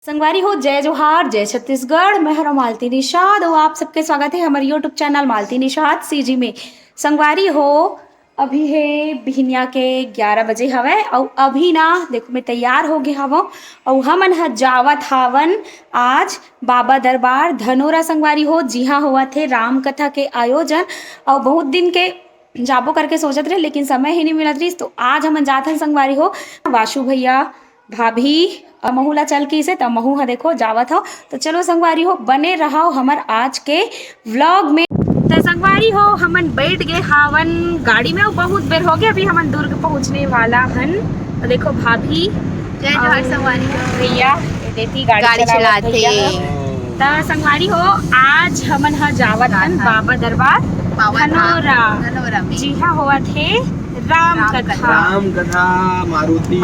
संगवारी हो, जय जोहार, जय छत्तीसगढ़। मैं हूं मालती निषाद और आप सबके स्वागत है हमारे यूट्यूब चैनल मालती निषाद सीजी में। संगवारी हो, अभी है बिहनिया के 11 बजे हवे और अभी ना देखो मैं तैयार हो गए हवो और हमन ह जावत हावन आज बाबा दरबार धनोरा। संगवारी हो, जी हाँ, हुआ थे राम कथा के आयोजन और बहुत दिन के जाबो करके सोचत रहे लेकिन समय ही नहीं मिलत रही, तो आज हमन जात हन। संगवारी हो, वासु भैया भाभी महू ला चल के से त महू ह देखो जावत हो, तो चलो संगवारी हो बने रहो हमर आज के व्लॉग में। तो संगवारी हो, हमन बैठ गए हावन गाड़ी में और बहुत देर हो गया, अभी हमन दुर्ग पहुंचने वाला हन। तो देखो भाभी, जय जोहार संगवारी भैया देती गाड़ी चलाते। तो संगवारी हो, आज हमन ह जावत हन बाबा दरबार धनोरा। जी हाँ, हुआ थे राम कथा मारुति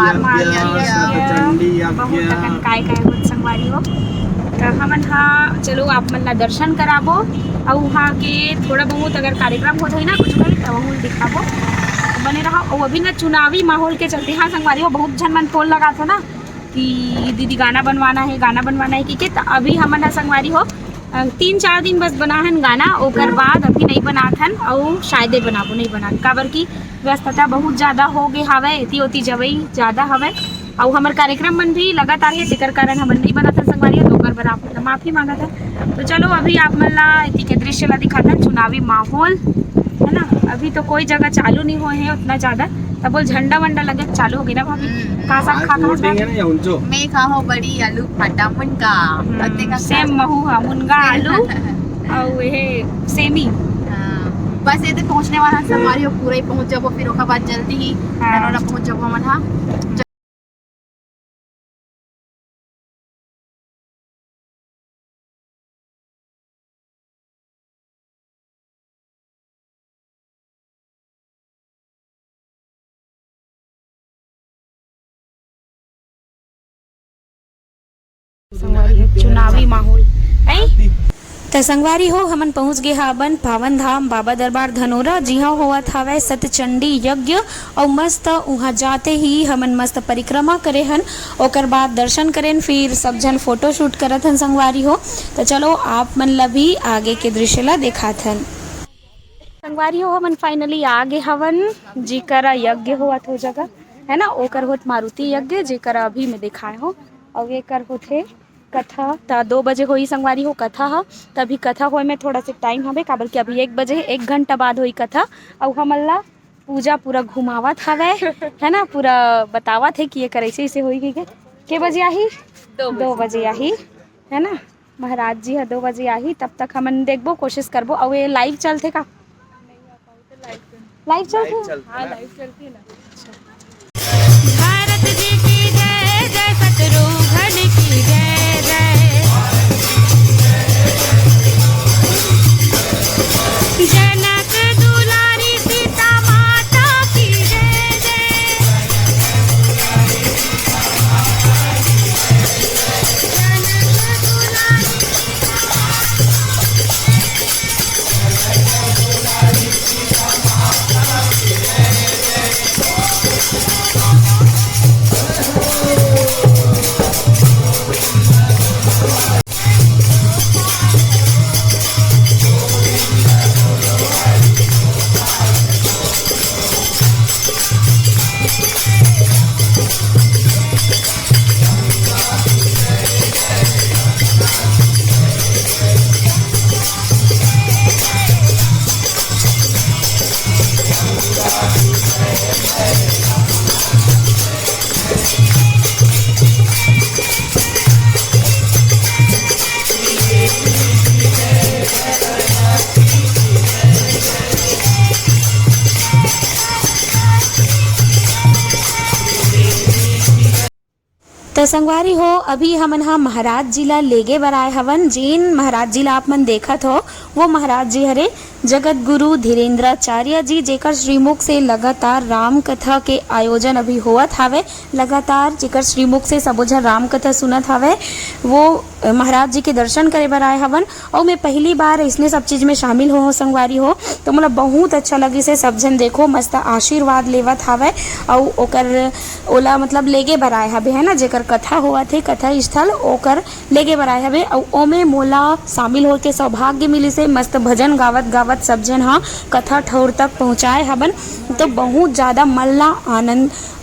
काय संगवारी हो। तो हमन हा चलो आप मन ला दर्शन कराबो और वहाँ के थोड़ा बहुत अगर कार्यक्रम होता है ना कुछ कहीं तो वहाँ दिखाबो, तो बने रहा। और अभी ना चुनावी माहौल के चलते हाँ संगवारी हो, बहुत जन मन फोन लगा था ना कि दीदी गाना बनवाना है कि तो अभी हमन हा संगवारी हो 3-4 दिन बस बनाहन गाना, ओकर बाद अभी नहीं बनाथन और शायद बनाबो नहीं बनान, काबर की व्यस्तता बहुत ज़्यादा हो गए हवे, एती ओती जवई ज़्यादा हवे और हमार कार्यक्रम मन भी लगातार है, तेकर कारण हमन नहीं बनाथन संगवारी हो, तो ओकर बर आप माफ़ी मांगत है। तो चलो अभी आप मन ला एती के दृश्य ला दिखाथन, चुनावी माहौल है ना। अभी तो कोई जगह चालू नहीं हुए हैं उतना ज़्यादा, तब बोल झंडा वंडा लगे चालू हो गया ना भाभी। का सब खा मैं खाओ बड़ी आलू फटा मुनगा सेम महू हा मुनगा आलू और ये सेमी। बस ये तो पहुंचने वाला संगवारी हो, पूरा ही पहुंच जाबो, फिर ओकर बाद जल्दी ही धनोरा पहुंच जाबो हमन हा। चुनावी माहौल तो संगवारी हो, हमन पहुंच गए हावन पावन धाम बाबा दरबार धनोरा। जी हाँ, हुआ था सतचंडी यज्ञ और मस्त वहाँ जाते ही हमन मस्त परिक्रमा करे हन, ओकर बाद दर्शन करें, फिर सब जन फोटो शूट करत हन संगवारी हो। तो चलो आप मन ला भी आगे के दृश्य ला दिखात हन। संगवारी हो, हमन फाइनली आ गए हवन जी करा यज्ञ हुआ था जगह है ना, ओकर होत मारुति यज्ञ जेकर अभी में दिखाए हो और ये कर होते कथा। तो 2 बजे होई संगवारी हो कथा हा, तभी कथा होए में थोड़ा सा टाइम हवे, काबर कि अभी 1 बजे 1 घंटा बाद होई कथा और हमन ला पूजा पूरा घुमावत हवे है ना, पूरा बतावत है कि ये करे ऐसे होई के बजे आही 2 बजे आही है ना, महाराज जी है 2 बजे आही, तब तक हमन देखबो कोशिश करबो। और ये लाइव चलते का लाइव चलते हाँ लाइव चलती है ना। भारत जी की जय जय, शत्रुघ्न की जय जय, जनक दुलारी सीता माता की जय जय, जनक दुलारी तो संगवारी हो, अभी हमन हा महाराज जी ला लेगे बर आए हवन। जेन महाराज जी ला आप मन देखत हो वो महाराज जी हरे जगत गुरु धीरेन्द्राचार्य जी, जेकर श्रीमुख से लगातार राम कथा के आयोजन अभी होवत हावे। लगातार जेकर श्रीमुख से सबो झन राम कथा सुनत हावे, वो महाराज जी के दर्शन करे बर आए हवन। और मैं पहली बार इसने सब चीज़ में शामिल हो संगवारी हो, तो मोला बहुत अच्छा लगी से सब जन देखो मस्त आशीर्वाद लेवत हावे। और ओकर ओला मतलब लेगे बर आए हवे, है ना, जेकर कथा होवत है, कथा स्थल ओकर लेगे बर आए हवे। और ओमे मोला शामिल होके सौभाग्य मिली से मस्त भजन गावत गावत सब जन हाँ कथा ठौर तक पहुँचाए हवन। तो बहुत ज़्यादा मल्ला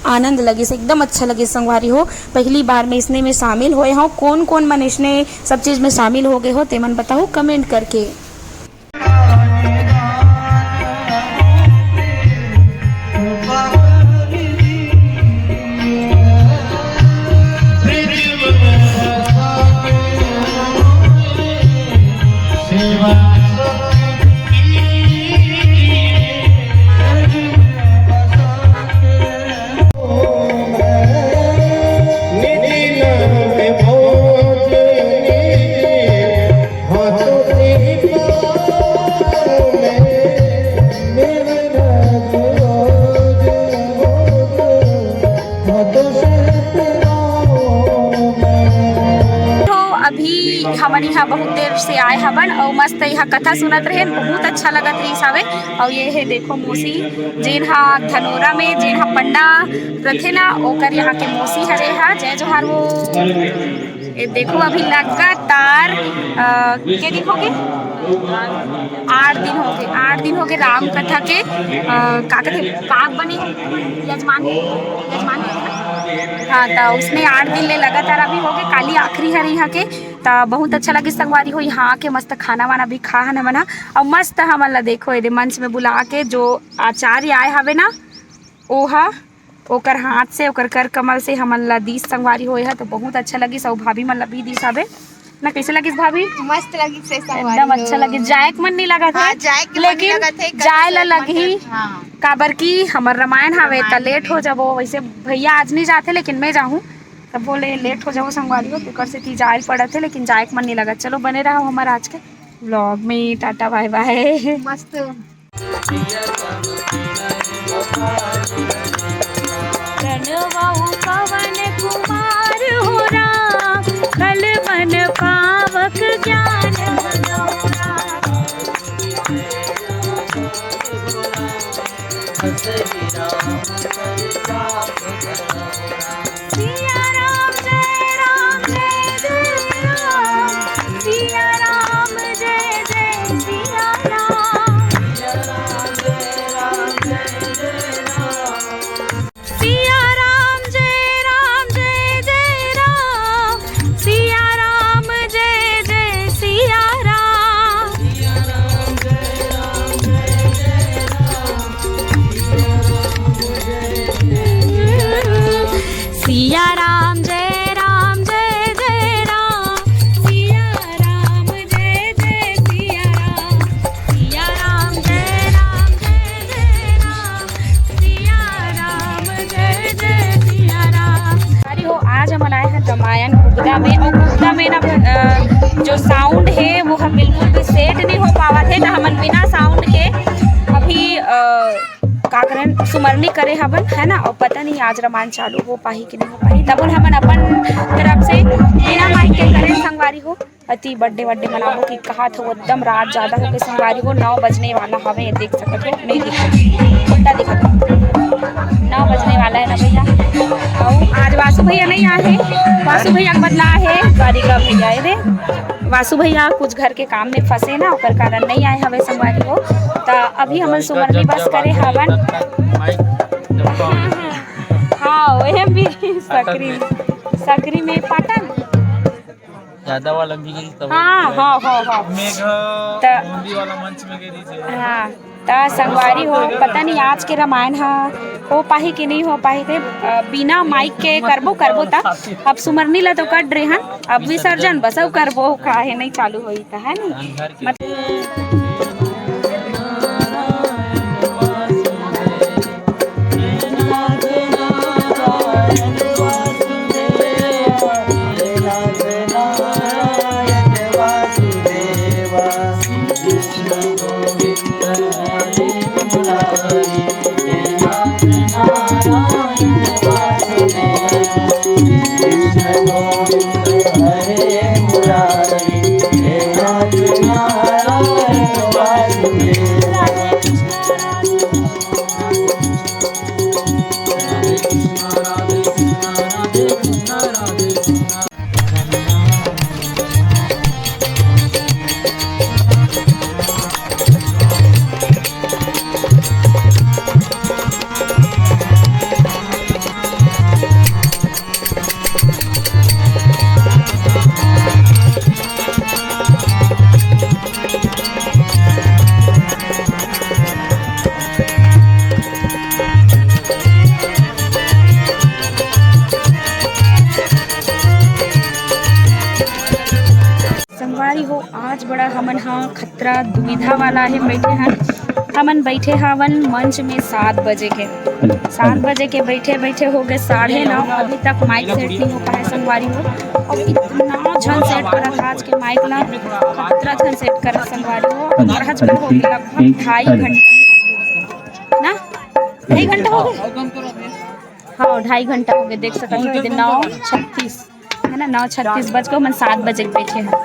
आनंद लगे से, एकदम अच्छा लगे संगवारी हो। पहली बार में इसने में शामिल होए हो। कौन कौन मन इसने सब चीज़ में शामिल हो गए हो ते मन बताओ कमेंट करके। अभी हमन यहाँ बहुत देर से आए हवन और मस्त यहाँ कथा सुनत रहे, बहुत अच्छा लगत रही सावे। और ये है देखो मौसी जेन हा धनोरा में जेन हा पंडा रथे ना, ओकर यहाँ के मौसी हरे हा। जय जोहार। वो ये देखो अभी लगातार के दिन हो गए 8 दिन हो गए राम कथा के का कहते पाक बने यजमान हाँ। तो उसमें 8 दिन ले लगातार अभी हो गए, काली आखिरी है यहाँ के। तो बहुत अच्छा लगे संगवारी हो यहाँ के मस्त खाना वाना भी खा है मना। और मस्त हमन ला देखो ये मंच में बुला के जो आचार्य आए हवे ना, ओहा ओकर हाथ से ओकर कर कमल से हमन ला दी संगवारी होए है। तो बहुत अच्छा लगी सब भाभी मन ला भी दी साबे ना। कैसे लगी भाभी? मस्त लगी से संगवारी, एकदम अच्छा लगी। जायक मन नहीं लगा था, लेकिन जाय ला लगी काबर की हमर रामायण हवे त लेट हो जाबो। वैसे भैया आज नहीं जाते लेकिन मैं जाऊँ, तब बोले लेट हो जाओ संगवारी हो, तो से ती जाए पड़ा थे, लेकिन जायक मन नहीं लगा। चलो बने रहो हमारे आज के व्लॉग में। Tata bye bye. मस्त पवन कुमार हो राम, कल मन पावक ज्ञान सिया राम जय राम जय जय राम, सिया राम जय जय सिया राम, सिया राम जय राम जय जय राम, सिया राम जय राम जय जय राम, सिया राम जय जय सिया राम, सिया राम जय राम जय जय राम, सिया राम जय राम जय जय राम, सिया राम जय जय सिया राम, सिया राम जय राम जय जय राम, सिया राम जय जय सिया राम। अरे हो आज हम आए हैं रामायण गुप्ता में, और गुप्ता में ना जो साउंड है वो हम बिल्कुल भी सेट नहीं हो पावा थे। तो हम बिना साउंड के अभी का करें सुमरनी करे हवन, है ना। और पता नहीं आज रामायण चालू हो पाही कि नहीं हो पाही, तब हमन अपन तरफ से बिना माइक के करें संगवारी हो। अति बर्थडे मनाबो की कहा था, एकदम रात ज़्यादा हो गई संगवारी हो। 9 बजने वाला हवे, देख सकते हो, नहीं दिखा उल्टा दिखा 9 बजने वाला है ना भैया। और आज वासु भैया नहीं आए, वासु भैया बदला है गाड़ी का भैया रे। वासु भैया कुछ घर के काम में फंसे ना, ओकर कारण नहीं आए हवे संगवारी हो। तो अभी हम सुमरनी बस करे हवन। हाँ वह भी सकरी में पाटन ज्यादा वाला भी गई तब। हाँ हाँ हाँ हाँ मेघा वाला मंच में गई। हाँ ता संगवारी हो, पता नहीं आज के रामायण हो पाही कि नहीं हो पाही थे। बिना माइक के करबो ता अब सुमरनी ला तो कट रहे हैं, अब विसर्जन बस अब करबो काहे नहीं चालू होई था, है नहीं। संगवारी हो आज बड़ा हमन हाँ खतरा दुविधा वाला है बैठे हैं। हमन बैठे हवन मंच में 7 बजे के 7 बजे के बैठे बैठे हो गए 9:30। अभी तक माइक सेट नहीं हो पाया संगवारी हो। और इतना झन सेट करत आज के माइक ला खतरा झन सेट करत संगवारी हो। और आज हो गया लगभग 2.5 घंटा ना 2.5 घंटा हो गए। हाँ 2.5 घंटा हो गए। देख सकते हो 9:36 है ना 9:36 बज के मन 7 बजे बैठे हैं।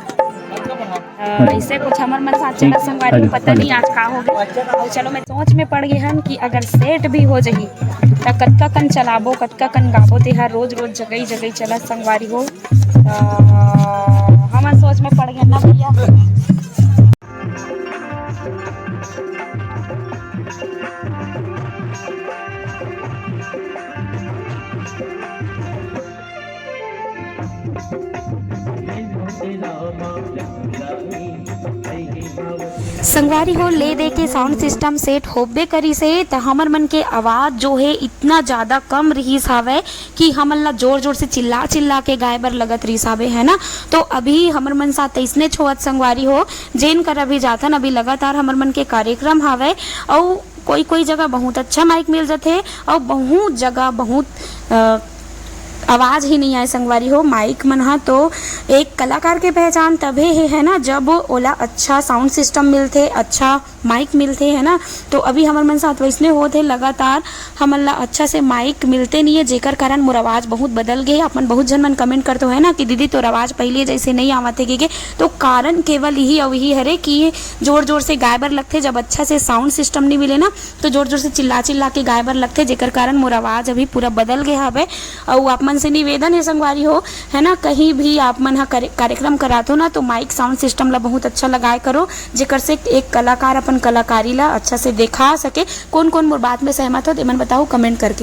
ऐसे कुछ हमारे मन साथ चला संगवारी को पता नहीं आज का हो गया। तो चलो मैं सोच में पड़ गई हन कि अगर सेट भी हो जाही तो कतका कन चलाबो कतका कन गाबो तेहार रोज रोज जगह जगह चला संगवारी हो। हम सोच में पड़ गए ना भैया। संगवारी हो ले दे के साउंड सिस्टम सेट होबे करी से तो हमर मन के आवाज़ जो है इतना ज़्यादा कम रहीस हावे कि हमन ला जोर जोर से चिल्ला चिल्ला के गाय बर लगत रहीस हावे है ना। तो अभी हमर मन साथ ऐसने छोवत संगवारी हो जेन कर अभी जाथन अभी लगातार हमर मन के कार्यक्रम हावे। और कोई कोई जगह बहुत अच्छा माइक मिल जाते और बहुत जगह बहुत आवाज़ ही नहीं आए संगवारी हो। माइक मन हा तो एक कलाकार के पहचान तभी है ना जब ओला अच्छा साउंड सिस्टम मिलते अच्छा माइक मिलते है ना। तो अभी हमारे मन साथ वैसने होते लगातार हमन ला अच्छा से माइक मिलते नहीं है जेकर कारण मोर आवाज़ बहुत बदल गए। अपन बहुत जन मन कमेंट करते है ना कि दीदी तोर आवाज़ पहले जैसे नहीं आवते गे। तो कारण केवल यही और यही हरे कि जोर जोर से गाय बर लगते जब अच्छा से साउंड सिस्टम नहीं मिले ना तो जोर जोर से चिल्ला चिल्ला के गाय बर लगते जेकर कारण मोर आवाज़ अभी पूरा बदल गया हवे। और आप मन से निवेदन है संगवारी हो है ना कहीं भी आप मन कार्यक्रम कराते हो ना तो माइक साउंड सिस्टम ला बहुत अच्छा लगाए करो जेकर से एक कलाकार अपन कलाकारी ला अच्छा से दिखा सके। कौन कौन मोर बात में सहमत हो ते मन बताओ कमेंट करके।